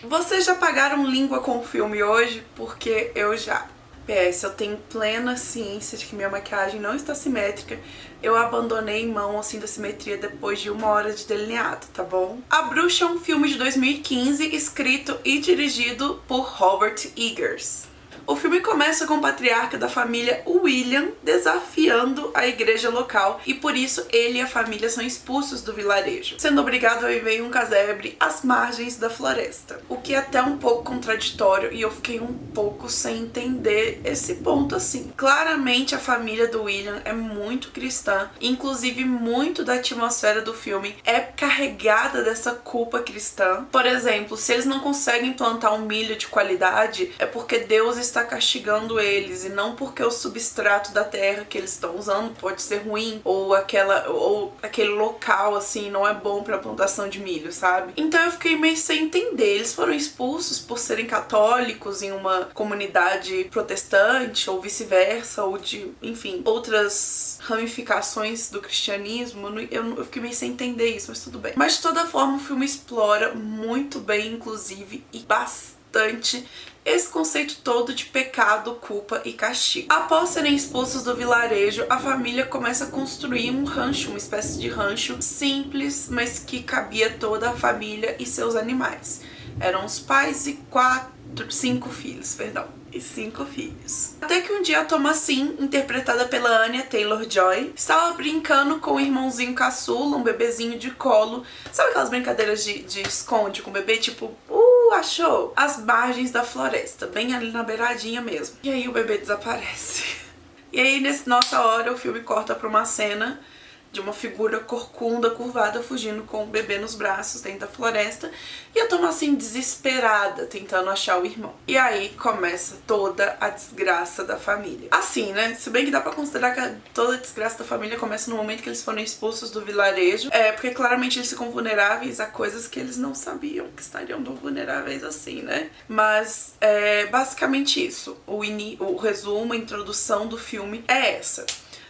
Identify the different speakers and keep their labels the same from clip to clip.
Speaker 1: Vocês já pagaram língua com o filme hoje? Porque eu já. PS, eu tenho plena ciência de que minha maquiagem não está simétrica. Eu abandonei mão assim da simetria depois de 1 hora de delineado, tá bom? A Bruxa é um filme de 2015, escrito e dirigido por Robert Eggers. O filme começa com o patriarca da família William desafiando a igreja local e por isso ele e a família são expulsos do vilarejo, sendo obrigado a viver em um casebre às margens da floresta. O que é até um pouco contraditório e eu fiquei um pouco sem entender esse ponto assim. Claramente a família do William é muito cristã, inclusive muito da atmosfera do filme é carregada dessa culpa cristã. Por exemplo, se eles não conseguem plantar um milho de qualidade, é porque Deus está castigando eles e não porque o substrato da terra que eles estão usando pode ser ruim ou aquele local assim não é bom para plantação de milho, sabe? Então eu fiquei meio sem entender. Eles foram expulsos por serem católicos em uma comunidade protestante ou vice-versa ou de, enfim, outras ramificações do cristianismo. Eu fiquei meio sem entender isso, mas tudo bem. Mas de toda forma o filme explora muito bem, inclusive, e bastante esse conceito todo de pecado, culpa e castigo. Após serem expulsos do vilarejo, a família começa a construir um rancho, uma espécie de rancho simples, mas que cabia toda a família e seus animais. Eram os pais e 5 filhos. Até que um dia a Thomasine, interpretada pela Anya Taylor-Joy, estava brincando com o irmãozinho caçula, um bebezinho de colo. Sabe aquelas brincadeiras de esconde com o bebê, tipo, achou? As margens da floresta, bem ali na beiradinha mesmo. E aí o bebê desaparece. E aí, nessa hora, o filme corta pra uma cena de uma figura corcunda, curvada, fugindo com o bebê nos braços dentro da floresta, e a Thomasine desesperada, tentando achar o irmão. E aí começa toda a desgraça da família. Assim, né? Se bem que dá pra considerar que toda a desgraça da família começa no momento que eles foram expulsos do vilarejo, porque claramente eles ficam vulneráveis a coisas que eles não sabiam que estariam tão vulneráveis assim, né? Mas é basicamente isso. O resumo, a introdução do filme é essa.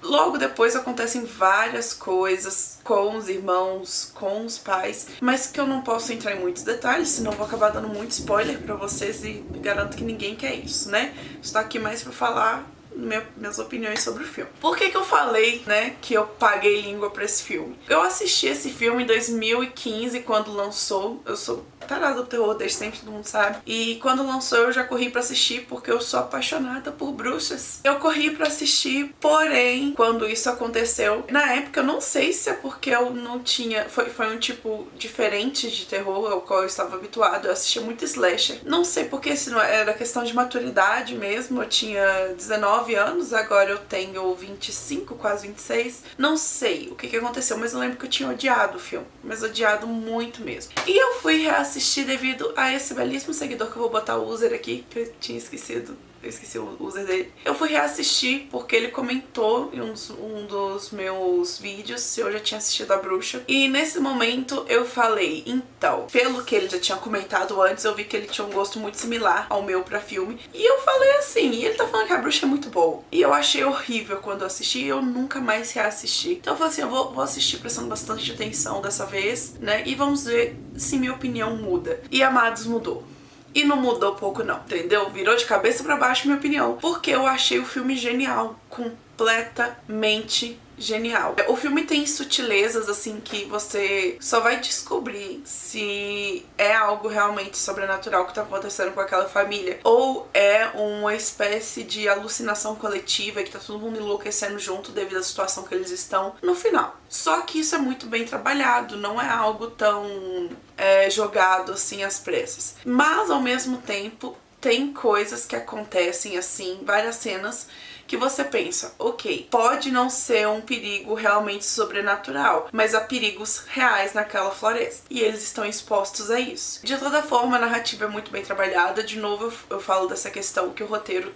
Speaker 1: Logo depois acontecem várias coisas com os irmãos, com os pais, mas que eu não posso entrar em muitos detalhes, senão vou acabar dando muito spoiler pra vocês e garanto que ninguém quer isso, né? Estou aqui mais pra falar minhas opiniões sobre o filme. Por que eu falei, né, que eu paguei língua pra esse filme? Eu assisti esse filme em 2015, quando lançou. Eu sou tarada do terror desde sempre, todo mundo sabe. E quando lançou eu já corri pra assistir porque eu sou apaixonada por bruxas. Eu corri pra assistir, porém, quando isso aconteceu, na época eu não sei se é porque eu não tinha... Foi um tipo diferente de terror ao qual eu estava habituado. Eu assistia muito slasher. Não sei porque, se não era questão de maturidade mesmo. Eu tinha 19 anos, agora eu tenho 25, quase 26. Não sei o que aconteceu, mas eu lembro que eu tinha odiado o filme. Mas odiado muito mesmo. E eu fui reassistir devido a esse belíssimo seguidor que eu vou botar o user aqui, que eu tinha esquecido. Eu esqueci o user dele. Eu fui reassistir porque ele comentou em um dos meus vídeos se eu já tinha assistido A Bruxa. E nesse momento eu falei, então, pelo que ele já tinha comentado antes, eu vi que ele tinha um gosto muito similar ao meu pra filme. E eu falei assim, e ele tá falando que A Bruxa é muito boa. E eu achei horrível quando eu assisti e eu nunca mais reassisti. Então eu falei assim, eu vou assistir prestando bastante atenção dessa vez, né? E vamos ver se minha opinião muda. E Amados mudou. E não mudou pouco não, entendeu? Virou de cabeça pra baixo minha opinião. Porque eu achei o filme genial. Completamente genial. O filme tem sutilezas assim que você só vai descobrir se é algo realmente sobrenatural que tá acontecendo com aquela família ou é uma espécie de alucinação coletiva que tá todo mundo enlouquecendo junto devido à situação que eles estão no final. Só que isso é muito bem trabalhado, não é algo tão jogado assim às pressas. Mas ao mesmo tempo tem coisas que acontecem assim, várias cenas que você pensa, ok, pode não ser um perigo realmente sobrenatural, mas há perigos reais naquela floresta. E eles estão expostos a isso. De toda forma, a narrativa é muito bem trabalhada. De novo, eu falo dessa questão que o roteiro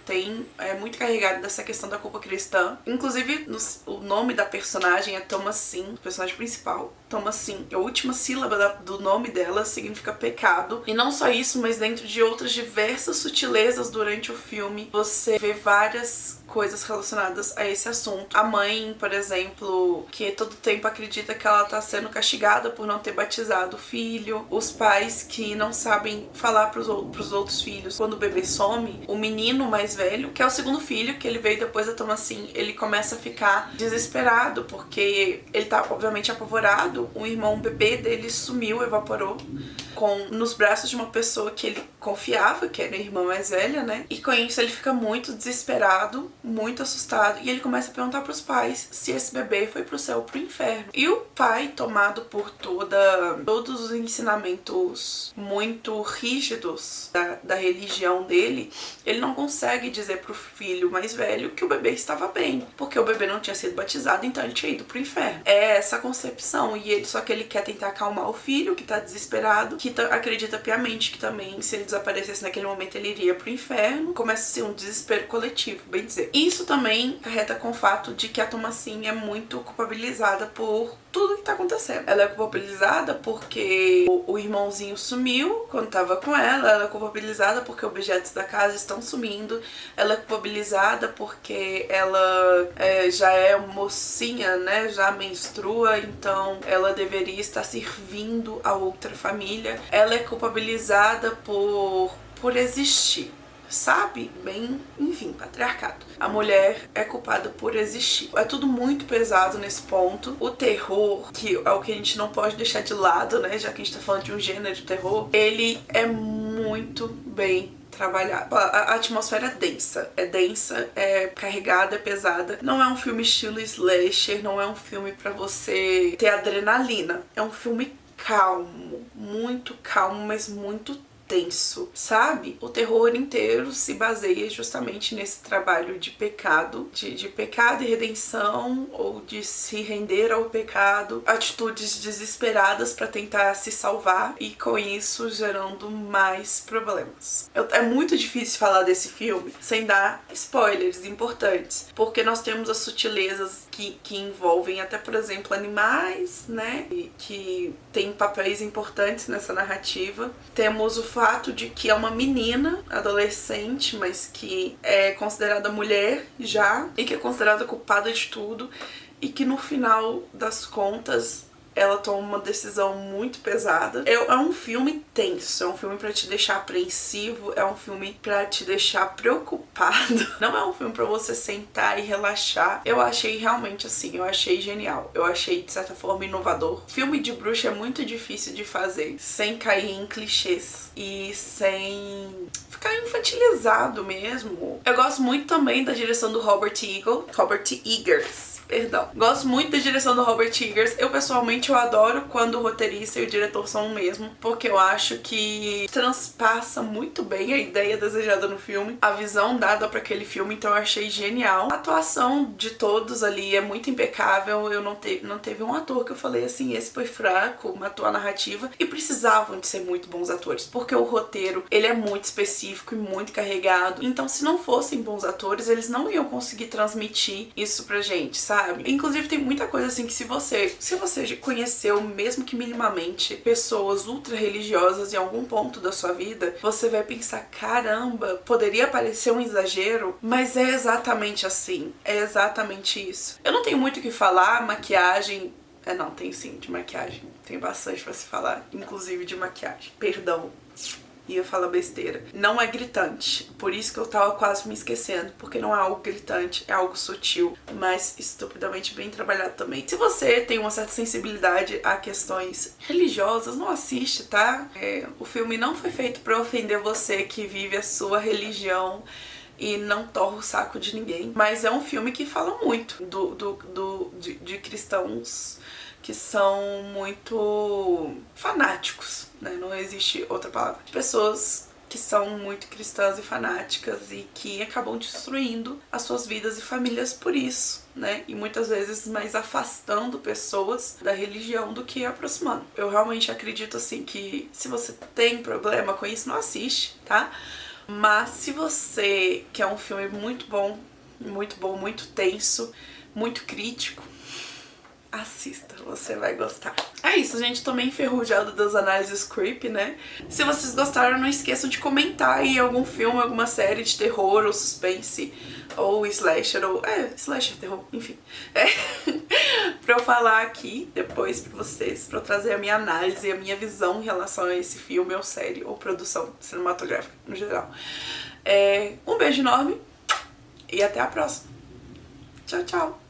Speaker 1: é muito carregado dessa questão da culpa cristã. Inclusive, o nome da personagem é Thomasine, o personagem principal. Thomasine. A última sílaba do nome dela significa pecado. E não só isso, mas dentro de outras diversas muitas sutilezas durante o filme, você vê várias coisas relacionadas a esse assunto. A mãe, por exemplo, que todo tempo acredita que ela tá sendo castigada por não ter batizado o filho. Os pais que não sabem falar pros outros filhos quando o bebê some. O menino mais velho, que é o segundo filho, que ele veio depois da Thomasine, ele começa a ficar desesperado, porque ele tá obviamente apavorado. O irmão bebê dele sumiu, evaporou, nos braços de uma pessoa que ele confiava, que era a irmã mais velha, né? E com isso ele fica muito desesperado, muito assustado, e ele começa a perguntar pros pais se esse bebê foi pro céu ou pro inferno. E o pai, tomado por todos os ensinamentos muito rígidos da religião dele, ele não consegue dizer pro filho mais velho que o bebê estava bem, porque o bebê não tinha sido batizado, então ele tinha ido pro inferno. É essa concepção, só que ele quer tentar acalmar o filho, que tá desesperado, que acredita piamente que também, se ele desaparecesse naquele momento, ele iria pro inferno. Começa a ser um desespero coletivo, bem dizer. Isso também carreta com o fato de que a Thomasine é muito culpabilizada por tudo que tá acontecendo. Ela é culpabilizada porque o irmãozinho sumiu quando tava com ela é culpabilizada porque objetos da casa estão sumindo, ela é culpabilizada porque ela já é mocinha, né, já menstrua, então ela deveria estar servindo a outra família. Ela é culpabilizada por existir. Sabe? Bem, enfim, patriarcado. A mulher é culpada por existir. É tudo muito pesado nesse ponto. O terror, que é o que a gente não pode deixar de lado, né? Já que a gente tá falando de um gênero de terror, ele é muito bem trabalhado. A atmosfera é densa, é carregada, é pesada. Não é um filme estilo slasher, não é um filme pra você ter adrenalina. É um filme calmo, mas muito tenso, sabe? O terror inteiro se baseia justamente nesse trabalho de pecado, de pecado e redenção, ou de se render ao pecado, atitudes desesperadas para tentar se salvar e com isso gerando mais problemas. É muito difícil falar desse filme sem dar spoilers importantes, porque nós temos as sutilezas que envolvem até, por exemplo, animais, né? E que tem papéis importantes nessa narrativa. Temos o fato de que é uma menina, adolescente, mas que é considerada mulher já, e que é considerada culpada de tudo, e que no final das contas ela toma uma decisão muito pesada. É um filme tenso, é um filme pra te deixar apreensivo, é um filme pra te deixar preocupado. Não é um filme pra você sentar e relaxar. Eu achei realmente assim, eu achei genial. Eu achei, de certa forma, inovador. Filme de bruxa é muito difícil de fazer sem cair em clichês e sem ficar infantilizado mesmo. Eu gosto muito também da direção do Robert Eggers. Perdão. Gosto muito da direção do Robert Eggers. Eu, pessoalmente, eu adoro quando o roteirista e o diretor são o mesmo, porque eu acho que transpassa muito bem a ideia desejada no filme, a visão dada pra aquele filme, então eu achei genial. A atuação de todos ali é muito impecável. Eu não teve um ator que eu falei assim, esse foi fraco, matou a narrativa, e precisavam de ser muito bons atores, porque o roteiro, ele é muito específico e muito carregado, então se não fossem bons atores, eles não iam conseguir transmitir isso pra gente, sabe? Inclusive tem muita coisa assim que se você conheceu, mesmo que minimamente, pessoas ultra religiosas em algum ponto da sua vida, você vai pensar, caramba, poderia parecer um exagero, mas é exatamente assim, é exatamente isso. Eu não tenho muito o que falar, maquiagem... não, tem sim, de maquiagem. Tem bastante pra se falar, inclusive de maquiagem. Perdão. Ia falar besteira. Não é gritante, por isso que eu tava quase me esquecendo, porque não é algo gritante, é algo sutil, mas estupidamente bem trabalhado também. Se você tem uma certa sensibilidade a questões religiosas, não assiste, tá? O filme não foi feito pra ofender você que vive a sua religião e não torra o saco de ninguém, mas é um filme que fala muito de cristãos que são muito fanáticos, né? Não existe outra palavra. Pessoas que são muito cristãs e fanáticas e que acabam destruindo as suas vidas e famílias por isso, né? E muitas vezes mais afastando pessoas da religião do que aproximando. Eu realmente acredito assim que se você tem problema com isso, não assiste, tá? Mas se você quer um filme muito bom, muito tenso, muito crítico, assista, você vai gostar. É isso, gente, tô meio enferrujada das análises creepy, né? Se vocês gostaram, não esqueçam de comentar aí algum filme, alguma série de terror ou suspense, ou slasher, ou... slasher, terror, enfim. Pra eu falar aqui depois pra vocês, pra eu trazer a minha análise e a minha visão em relação a esse filme ou série, ou produção cinematográfica no geral. Um beijo enorme e até a próxima. Tchau, tchau.